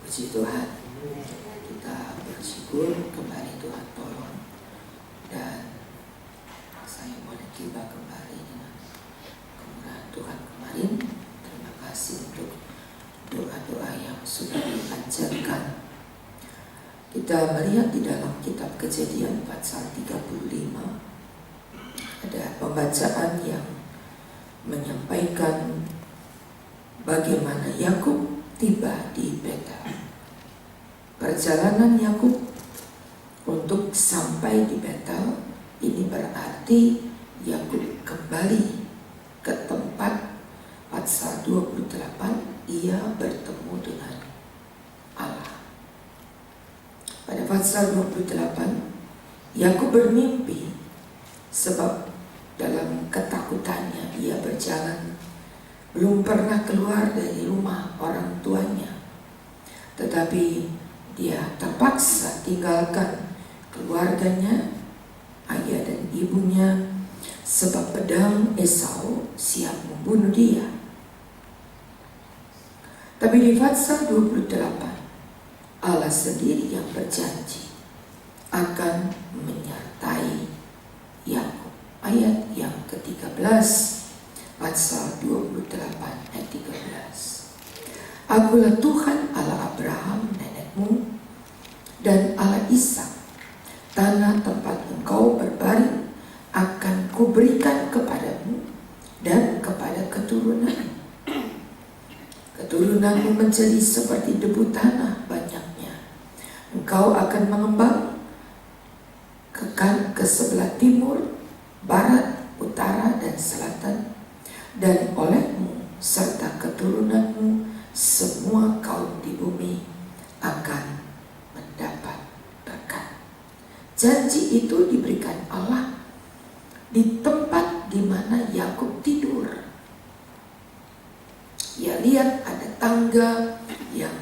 Puji Tuhan, kita bersyukur kembali Tuhan tolong, dan saya boleh tiba kembali dengan kemurahan Tuhan kemarin. Terima kasih untuk doa-doa yang sudah dipanjatkan. Kita melihat di dalam kitab Kejadian pasal 35 ada pembacaan yang menyampaikan bagaimana Yakub tiba di Betel. Perjalanan Yakub untuk sampai di Betel ini berarti Yakub kembali ke tempat. Pasal 28 ia bertemu dengan Allah. Pada pasal 28 Yakub bermimpi, sebab dalam ketakutannya ia berjalan, belum pernah keluar dari rumah orang tuanya, tetapi dia terpaksa tinggalkan keluarganya, ayah dan ibunya, sebab pedang Esau siap membunuh dia. Tapi di pasal 28 Allah sendiri yang berjanji akan menyertai Yakub. Ayat yang ke-13 pasal 28 ayat 13. Akulah Tuhan Allah Abraham nenekmu dan Allah Ishak. Tanah tempat engkau berbaring akan kuberikan kepadamu dan kepada keturunanmu. Keturunanmu menjadi seperti debu tanah banyaknya. Engkau akan mengembang ke sebelah timur, barat, utara, dan selatan. Dan olehmu serta keturunanmu semua kaum di bumi akan mendapat berkat. Janji itu diberikan Allah di tempat di mana Yakub tidur. Ia lihat ada tangga yang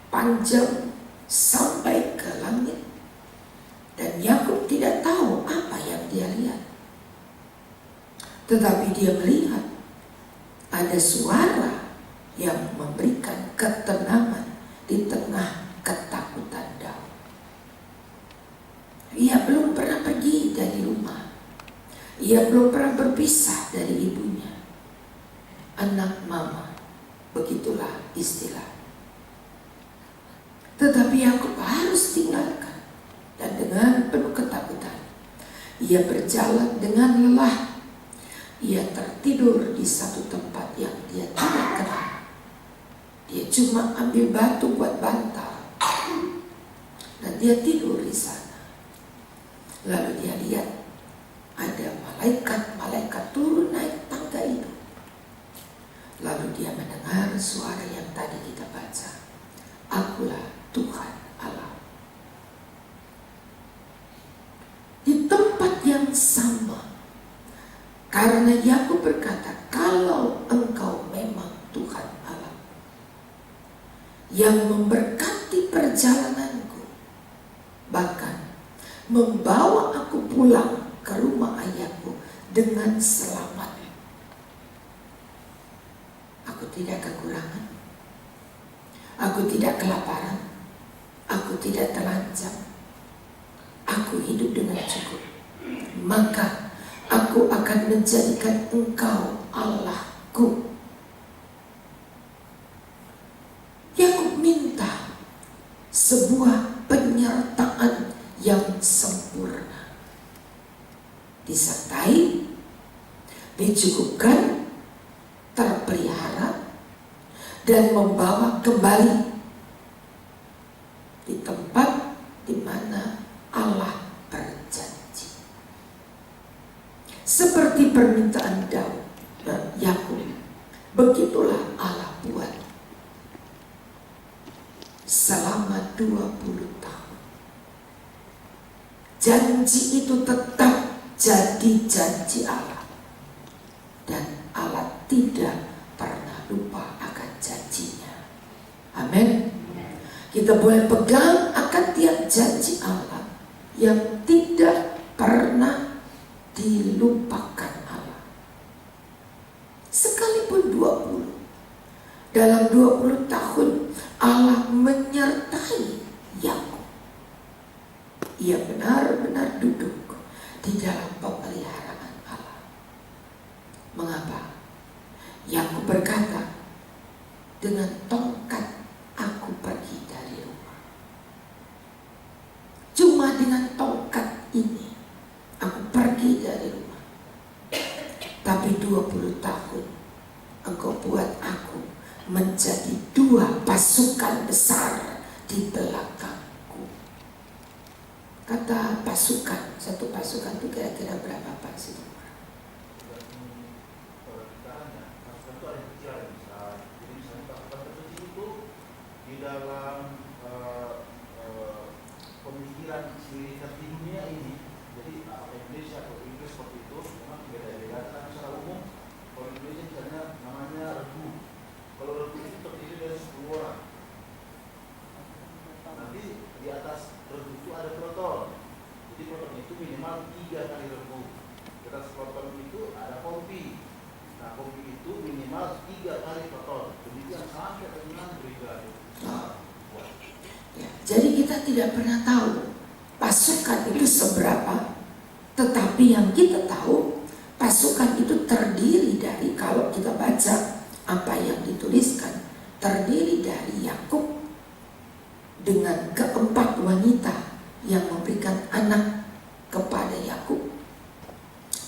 panjang sampai ke langit, dan Yakub tidak tahu apa yang dia lihat. Tetapi dia melihat ada suara yang memberikan ketenangan di tengah ketakutan Daud. Ia belum pernah pergi dari rumah. Ia belum pernah berpisah dari ibunya. Anak mama, begitulah istilah. Tetapi Yakub harus tinggalkan, dan dengan penuh ketakutan ia berjalan dengan lelah. Ia tertidur di satu tempat yang dia tidak kenal. Dia cuma ambil batu buat bantal, dan dia tidur di sana. Lalu dia lihat ada malaikat turun naik tangga itu. Lalu dia mendengar suara yang tadi kita baca. Akulah Tuhan Allah. Di tempat yang sama, karena Yakub berkata, kalau engkau memang Tuhan Allah yang memberkati perjalananku, bahkan membawa aku pulang ke rumah ayahku dengan selamat. Aku tidak kekurangan, aku tidak kelaparan, aku tidak terancam, aku hidup dengan cukup. Maka aku akan menjadikan engkau Allahku. Yakub minta sebuah penyertaan yang sempurna, disertai, dicukupkan, terpelihara, dan membawa kembali di tempat di mana Allah berjanji. Seperti permintaan Daud dan Yakub, begitulah Allah buat selama 20 tahun. Janji itu tetap jadi janji Allah, dan Allah tidak pernah lupa akan janjinya. Amin. Kita boleh pegang akan tiap janji Allah yang tidak pernah dilupakan Allah. Sekalipun 20, dalam 20 tahun Allah menyertai Yakub. Ia benar-benar duduk di dalam pemeliharaan Allah. Mengapa? Yakub berkata, dengan tongkat aku pergi dari rumah. Cuma dengan tongkat ini aku pergi dari rumah. Tapi 20 tahun Engkau buat aku menjadi 2 pasukan besar di belakangku. Kata pasukan, satu pasukan itu kira-kira berapa Pak Situ? Di dalam pemikiran militer di dunia ini, jadi Indonesia atau Inggris seperti itu memang beda-beda. Karena secara umum kalau Indonesia misalnya namanya regu. Kalau regu itu terdiri dari 10 orang. Nanti di atas regu itu ada peloton. Jadi peloton itu minimal 3 kali regu. Di atas peloton itu ada kompi. Nah kompi itu minimal 3 kali peloton. Demikian sampai dengan brigade. Ya, jadi kita tidak pernah tahu pasukan itu seberapa, tetapi yang kita tahu pasukan itu terdiri dari, kalau kita baca apa yang dituliskan, terdiri dari Yakub dengan keempat wanita yang memberikan anak kepada Yakub,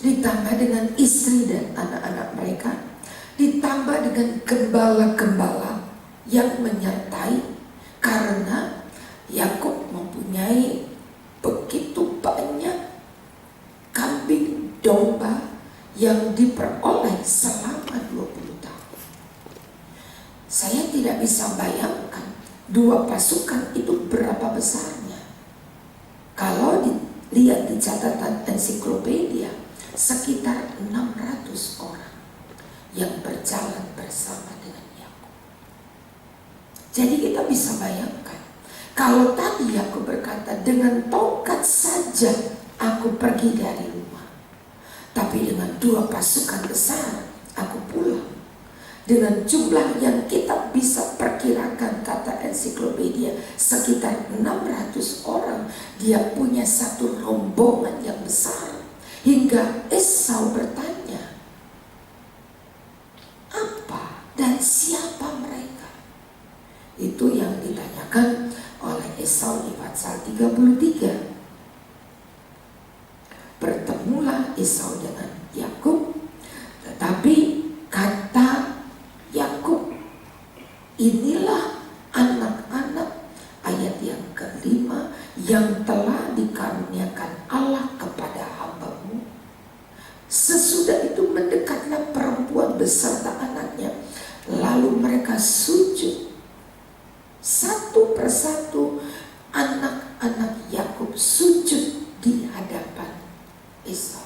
ditambah dengan istri dan anak-anak mereka, ditambah dengan gembala-gembala yang menyertai, karena Yakub mempunyai begitu banyak kambing domba yang diperoleh selama 20 tahun. Saya tidak bisa bayangkan 2 pasukan itu berapa besarnya. Kalau dilihat di catatan ensiklopedia, sekitar 600 orang yang berjalan bersama dengan Yakub. Jadi kita bisa bayangkan, kalau tadi Yakub berkata, dengan tongkat saja aku pergi dari rumah, tapi dengan 2 pasukan besar aku pulang. Dengan jumlah yang kita bisa perkirakan, kata ensiklopedia, sekitar 600 orang, dia punya satu rombongan yang besar. Hingga Esau bertanya, apa dan siapa mereka? Itu yang ditanyakan oleh Esau di pasal 33. Bertemulah Esau dengan Yakub, tetapi kata Yakub, inilah anak-anak, ayat yang ke-5, yang telah dikaruniakan Allah kepada hamba-Mu. Sesudah itu mendekatlah perempuan beserta anaknya, lalu mereka sujud. Satu persatu anak-anak Yakub sujud di hadapan Esau.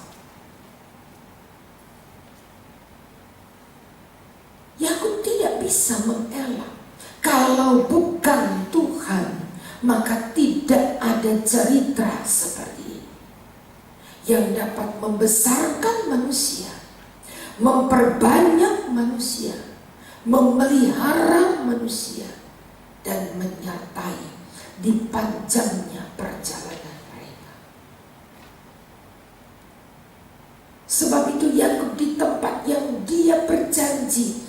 Yakub tidak bisa mengelak. Kalau bukan Tuhan, maka tidak ada cerita seperti ini yang dapat membesarkan manusia, memperbanyak manusia, memelihara manusia, dan menyertai di panjangnya perjalanan mereka. Sebab itu Yakub di tempat yang dia berjanji,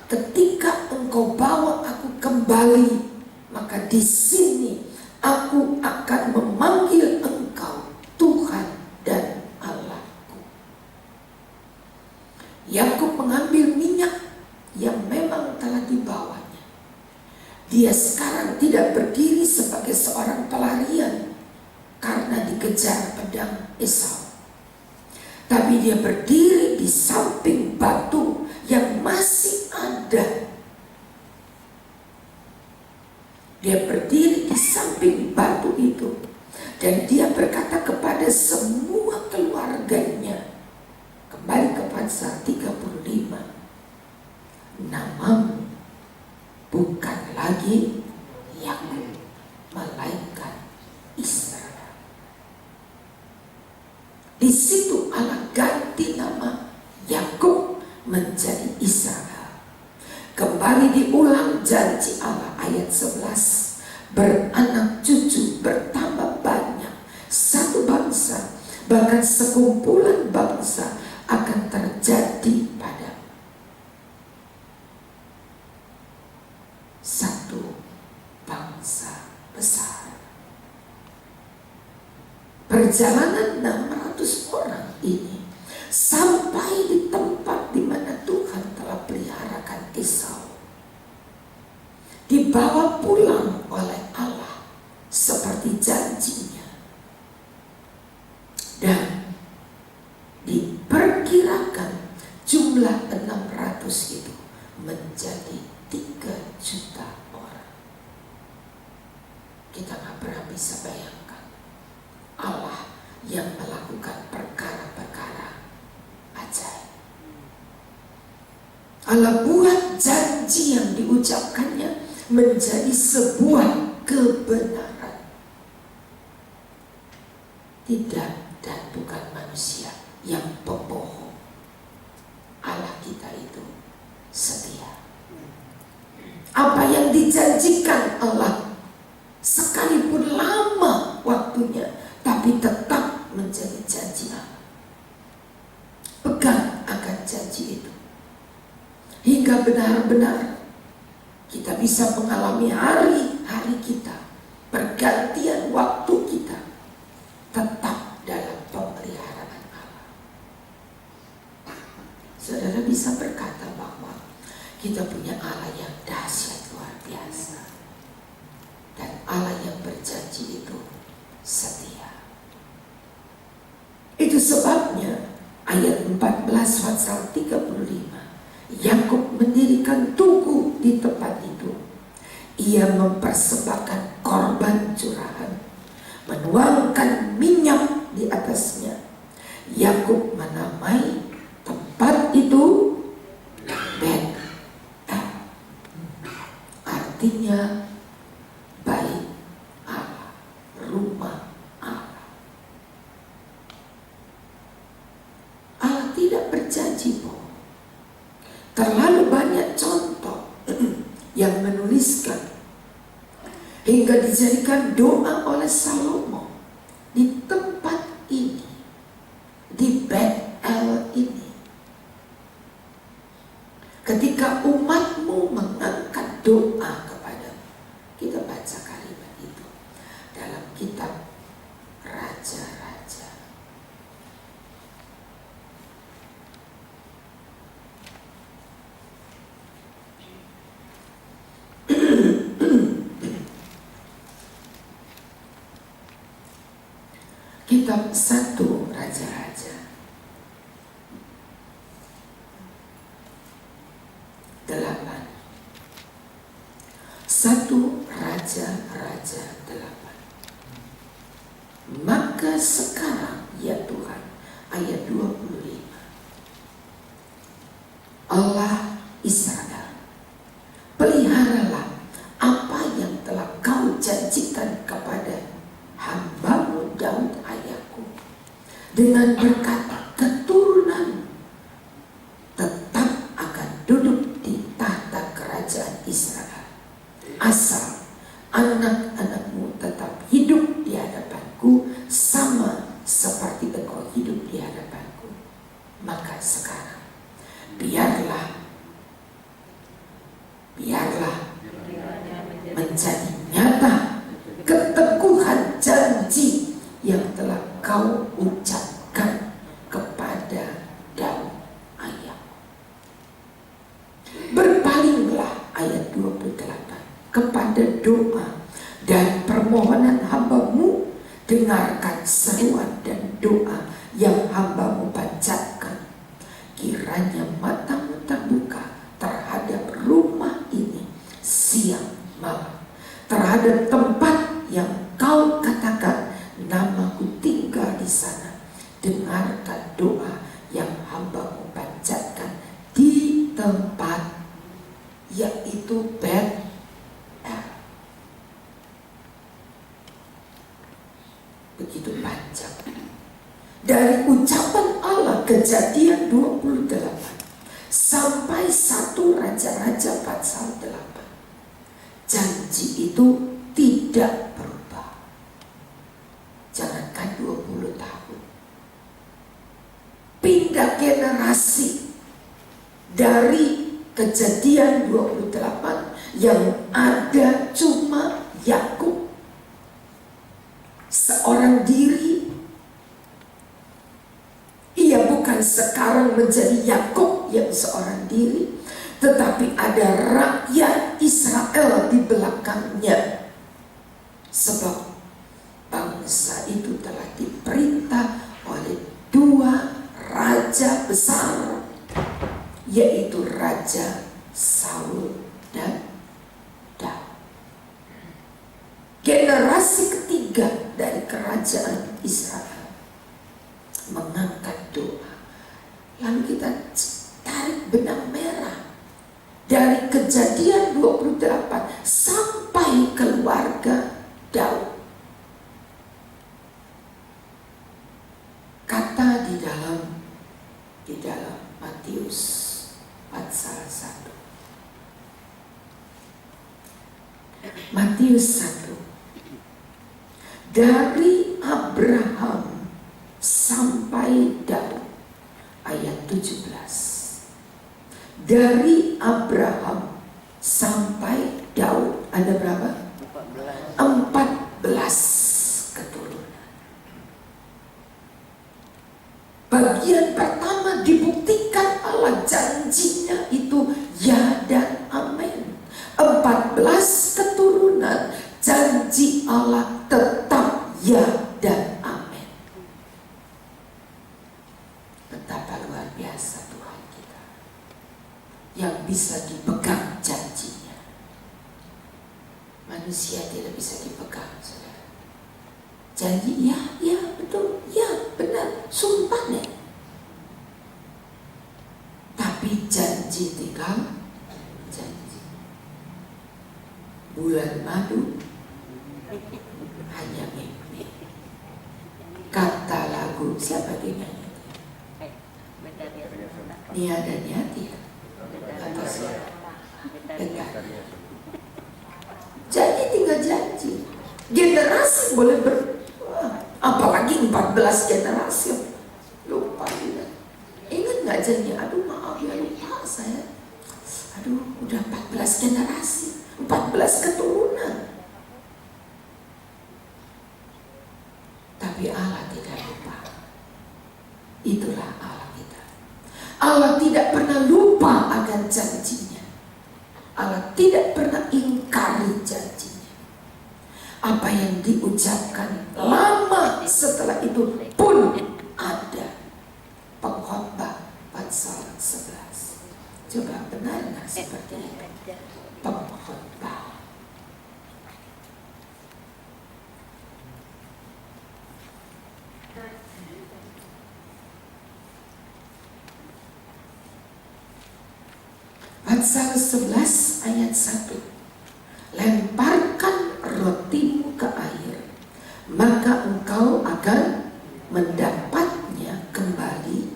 ketika engkau bawa aku kembali, maka di sini aku akan memanggil engkau Tuhan dan Allahku. Yakub mengambil minyak yang memang telah dibawanya. Dia sekarang tidak berdiri sebagai seorang pelarian karena dikejar pedang Esau, tapi dia berdiri di samping batu yang masih ada. Dia berdiri di samping batu itu, dan dia berkata kepada semua keluarganya, kembali ke pasal 35, namamu bukan lagi Yakub, melainkan Israel. Di situ Allah ganti nama Yakub menjadi Israel. Kembali diulang janji Allah ayat 11, beranak cucu bertambah banyak, satu bangsa bahkan sekumpulan bangsa akan terjadi pada satu bangsa besar. Perjalanan 600 orang ini sampai di tempat di mana Tuhan telah peliharakan Esau, dibawa pulang oleh Allah seperti janjinya, dan diperkirakan jumlah 600 itu menjadi 3 juta orang. Kita gak pernah bisa bayangkan Allah yang melakukan perkara-perkara ajaib. Allah buat janji yang diucapkannya menjadi sebuah kebenaran. Tidak dan bukan manusia yang pembohong. Allah kita itu setia. Apa yang dijanjikan Allah, sekalipun lama waktunya, tapi tetap menjadi janji Allah. Pegang akan janji itu hingga benar-benar kita bisa mengalami hari-hari kita, pergantian waktu kita tetap dalam pemeliharaan Allah. Saudara bisa berkata bahwa kita punya Allah yang dahsyat luar biasa, dan Allah yang berjanji itu setia. Itu sebabnya ayat 14 pasal 35, Yakub mendirikan tugu di tempat itu. Ia mempersembahkan korban curahan, menuangkan minyak di atasnya. Yakub menamai tempat itu Bet-el, artinya bait Allah, rumah Allah. Allah tidak berjanji bohong. Terlalu banyak contoh yang menuliskan hingga dijadikan doa oleh Salomo di tempat ini, di Bet-el ini. Ketika umatmu mengangkat doa kepadamu, kita baca kalimat itu dalam kitab Raja-Raja. Kitab 1 Raja-Raja 8. 1 Raja-Raja 8. Maka sekarang ya Tuhan, ayat 25, Allah Israel, peliharalah apa yang telah kau janjikan kepada hamba-Mu Daud ayahku, dengan berkata, keturunan tetap akan duduk di tahta kerajaan Israel, asal anak-anakmu tetap hidup di hadapanku sama seperti engkau hidup di hadapanku. Maka sekarang biarlah menjadi nyata keteguhan janji yang telah kau ucapkan kepada Daud ayahmu. Berpalinglah, ayat 28, kepada doa dan permohonan hamba-Mu, dengarkan seruan dan doa yang hamba-Mu panjatkan. Kiranya mata-Mu terbuka terhadap rumah ini siang malam, terhadap tempat yang kau katakan namaku tinggal di sana. Dengarkan doa yang hamba-Mu panjatkan di tempat, yaitu Bet-el. Begitu panjang dari ucapan Allah, Kejadian 28 sampai 1 Raja-Raja pasal 8. janji itu tidak berubah. Jangankan 20 tahun. Pindah generasi dari Kejadian 28 yang ada cuma Yakub seorang diri. Ia bukan sekarang menjadi Yakub yang seorang diri, tetapi ada rakyat Israel di belakangnya. Sebab bangsa itu telah diperintah oleh 2 raja besar, yaitu Raja Saul dan Daud. Generasi ketiga dari kerajaan Israel mengangkat doa. Lalu kita tarik benang merah dari Kejadian 28 sampai keluarga Daud. Kata di dalam Matius pasal 1. Matius 1. Dari Abraham sampai Daud, ayat 17. Dari Abraham sampai Daud ada berapa? 14 keturunan. Bagian pertama dibuktikan Allah janjinya itu ya dan amin. 14 keturunan, janji Allah tetap ya dan amin. Betapa luar biasa Tuhan kita yang bisa dipegang janjinya. Manusia tidak bisa dipegang, saudara. Janji ya betul, ya benar, sumpah nih. Tapi janji tinggal janji. Bulan madu hanya mimpi. Kata lagu siapa yang nyanyi? Nia dan Yati. Kata siapa? Benar. Jadi tinggal janji. Generasi boleh apalagi 14 generasi. Lupa juga. Ingat gak janji? Aduh maaf ya, lupa saya. Aduh udah 14 generasi, 14 keturunan. Tapi Allah tidak lupa. Itulah Allah kita. Allah tidak pernah lupa akan janjinya. Allah tidak pernah ingkari janjinya. Apa yang diucapkan lama setelah itu pun ada. Pengkhotbah pasal 11. Coba benar nggak seperti itu? Pengkhotbah. Pasal 11 ayat 1. Lemparkan rotimu ke air, maka engkau akan mendapatnya kembali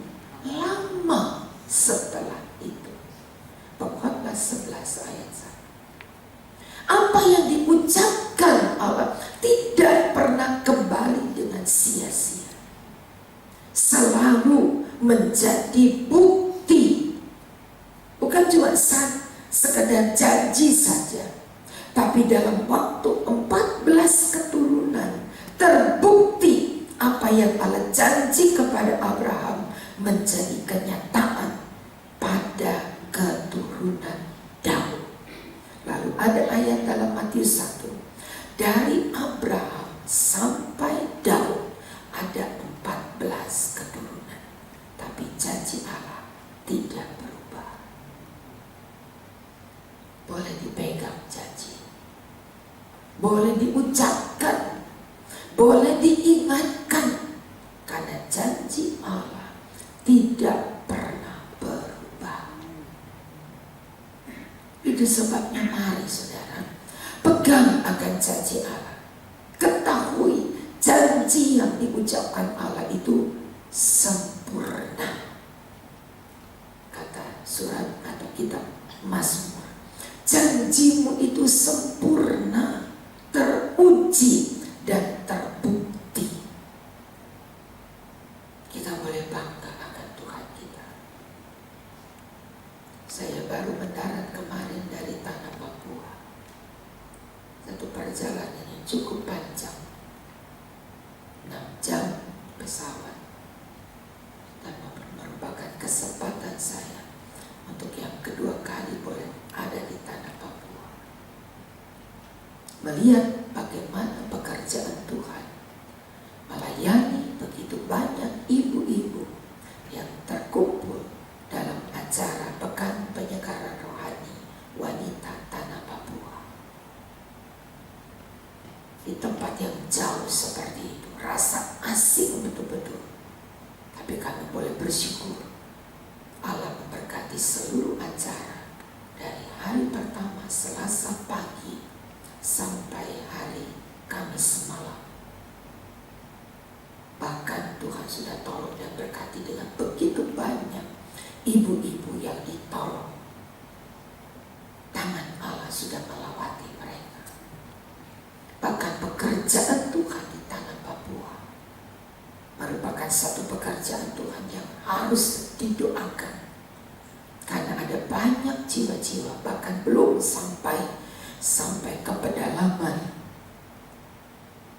lama setelah itu. Pengkhotbah 11 ayat 1. Apa yang diucapkan Allah tidak pernah kembali dengan sia-sia. Selalu menjadi bukti. Bukan cuma sekedar janji saja, tapi dalam waktu 14 keturunan terbukti apa yang Allah janji kepada Abraham menjadi kenyataan pada keturunan Daud. Lalu ada ayat dalam Matius 1. Dari Abraham sampai Daud ada 14 keturunan, tapi janji Allah tidak berubah. Boleh dipegang janji, boleh diucapkan, boleh diingatkan, karena janji Allah tidak pernah berubah. Itu sebabnya mari saudara, pegang akan janji Allah. Ketahui janji yang diucapkan Allah itu sempurna. Kata surat atau kitab Mazmur, janjimu itu sempurna. cukup panjang, 6 jam pesawat, dan merupakan kesempatan saya untuk yang kedua kali boleh ada di tanah Papua, melihat bagaimana pekerjaan Tuhan melayani begitu banyak ibu-ibu yang terkumpul dalam acara Pekan Penyekaran Rohani Wanita Tanah Papua. Di tempat yang jauh seperti itu, rasa asing betul-betul, tapi kami boleh bersyukur Allah memberkati seluruh acara dari hari pertama Selasa pagi sampai hari Kamis malam. Bahkan Tuhan sudah tolong dan berkati dengan begitu banyak ibu-ibu yang ditolong. Tangan Allah sudah melawati mereka. Bahkan pekerjaan Tuhan di tanah Papua merupakan satu pekerjaan Tuhan yang harus didoakan. Karena ada banyak jiwa-jiwa bahkan belum sampai ke pedalaman.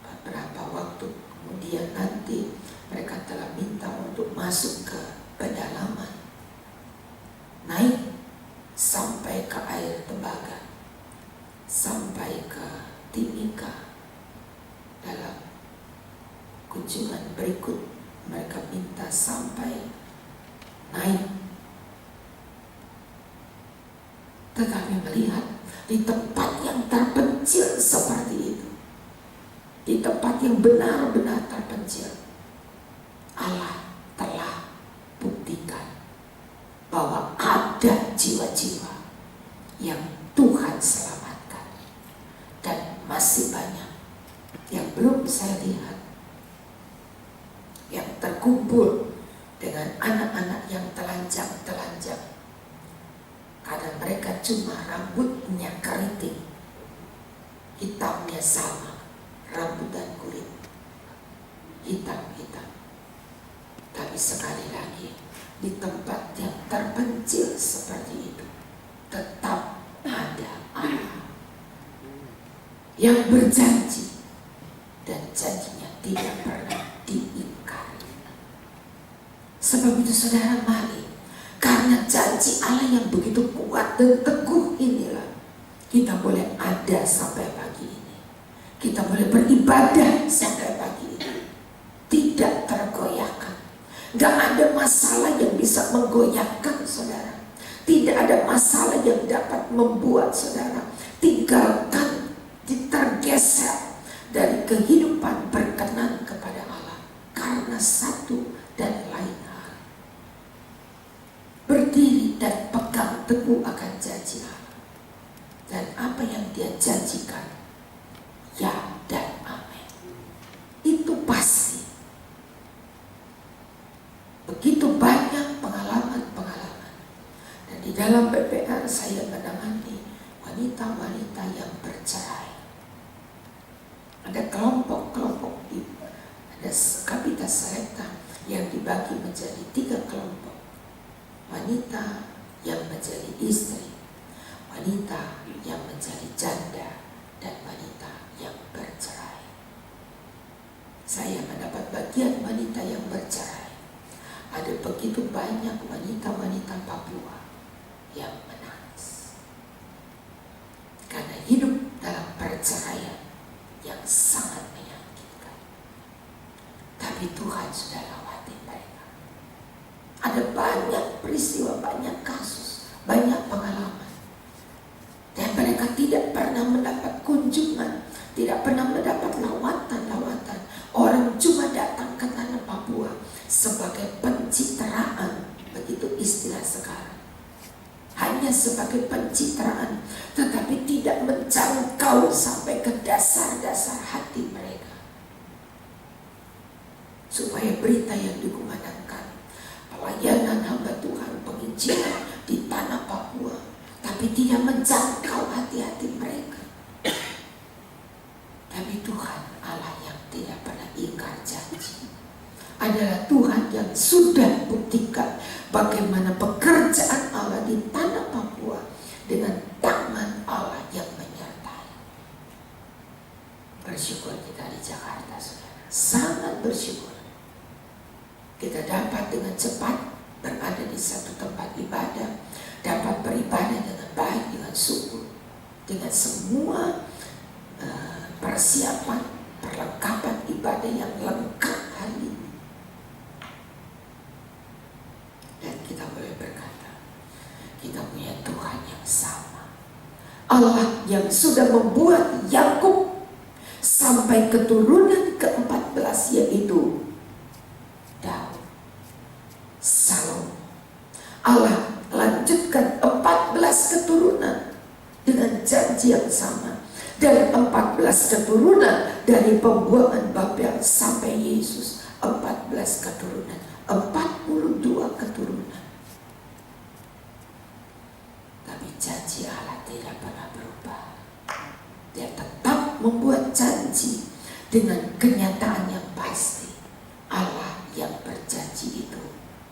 Beberapa waktu kemudian nanti mereka telah minta untuk masuk ke pedalaman, naik sampai ke air Tembaga, sampai ke Timika. Dalam kunjungan berikut mereka minta sampai naik. Tetapi melihat di tempat yang terpencil seperti itu, di tempat yang benar-benar terpencil, Allah telah buktikan bahwa ada jiwa-jiwa yang Tuhan selamatkan, dan masih banyak yang belum saya lihat yang terkumpul dengan anak-anak yang telanjang, karena mereka cuma rambutnya keriting, hitamnya sama, rambut dan kulit hitam-hitam. Tapi sekali lagi, di tempat yang terpencil seperti itu tetap ada Allah yang berjanji, dan janjinya tidak pernah diingkari. Sebab itu saudara, mari, karena janji Allah yang begitu kuat dan teguh inilah kita boleh ada sampai pagi ini. Kita boleh beribadah sampai pagi ini, tidak tergoyahkan. Gak ada masalah yang bisa menggoyahkan saudara. Tidak ada masalah yang dapat membuat saudara tinggalkan, tergeser dari kehidupan berkenan kepada Allah, karena satu dan lain hal: berdiri dan pegang teguh akan janji Allah. Dan apa yang Dia janjikan, ya dan amin. Itu pasti. Begitu banyak pengalaman-pengalaman. Dan di dalam PPR saya menangani wanita-wanita yang bercerai. Ada kelompok-kelompok, ada Kapita Selecta yang dibagi menjadi 3 kelompok. Wanita yang menjadi istri, wanita yang menjadi janda, dan wanita yang bercerai. Saya mendapat bagian wanita yang bercerai. Ada begitu banyak wanita-wanita Papua yang menangis karena hidup dalam perceraian yang sangat menyakitkan. Tapi Tuhan sudah lawati mereka. Ada banyak peristiwa, banyak kasus, banyak pengalaman, dan mereka tidak pernah mendapat kunjungan, tidak pernah mendapat lawatan-lawatan. Orang cuma datang ke tanah Papua sebagai pencitraan, begitu istilah sekarang. Hanya sebagai pencitraan, tetapi tidak menjangkau sampai ke dasar-dasar hati mereka. Supaya berita yang dikumandangkan, pelayanan hamba Tuhan, penginjilan di tanah Papua, tapi tidak menjangkau hati-hati mereka. Tapi Tuhan Allah yang tidak pernah ingkar janji adalah Tuhan yang sudah buktikan bagaimana pekerjaan Allah di tanah Papua dengan tangan Allah yang menyertai. Bersyukur kita di Jakarta, saudara. Sangat bersyukur. Kita dapat dengan cepat berada di satu tempat ibadah, dapat beribadah dengan baik, dengan sungguh, dengan semua persiapan, perlengkapan ibadah yang lengkap hari ini. Dan kita boleh berkata, kita punya Tuhan yang sama. Allah yang sudah membuat Yakub sampai keturunan ke-14, yaitu Daud, Salomo. Allah lanjutkan 14 keturunan dengan janji yang sama. Dan 14 keturunan dari pembuangan Babel sampai Yesus, 14 keturunan, 42 keturunan. Tapi janji Allah tidak pernah berubah. Dia tetap membuat janji dengan kenyataan yang pasti. Allah yang berjanji itu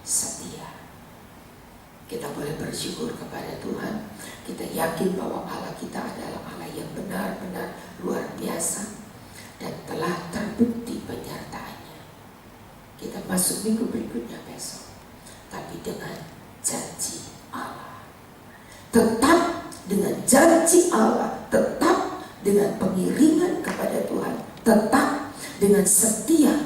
setia. Kita boleh bersyukur kepada Tuhan. Kita yakin bahwa Allah kita adalah Allah yang benar-benar luar biasa dan telah terbukti penyertaannya. Kita masuk minggu berikutnya besok, tapi dengan janji Allah. Tetap dengan janji Allah, tetap dengan pengiringan kepada Tuhan, tetap dengan setia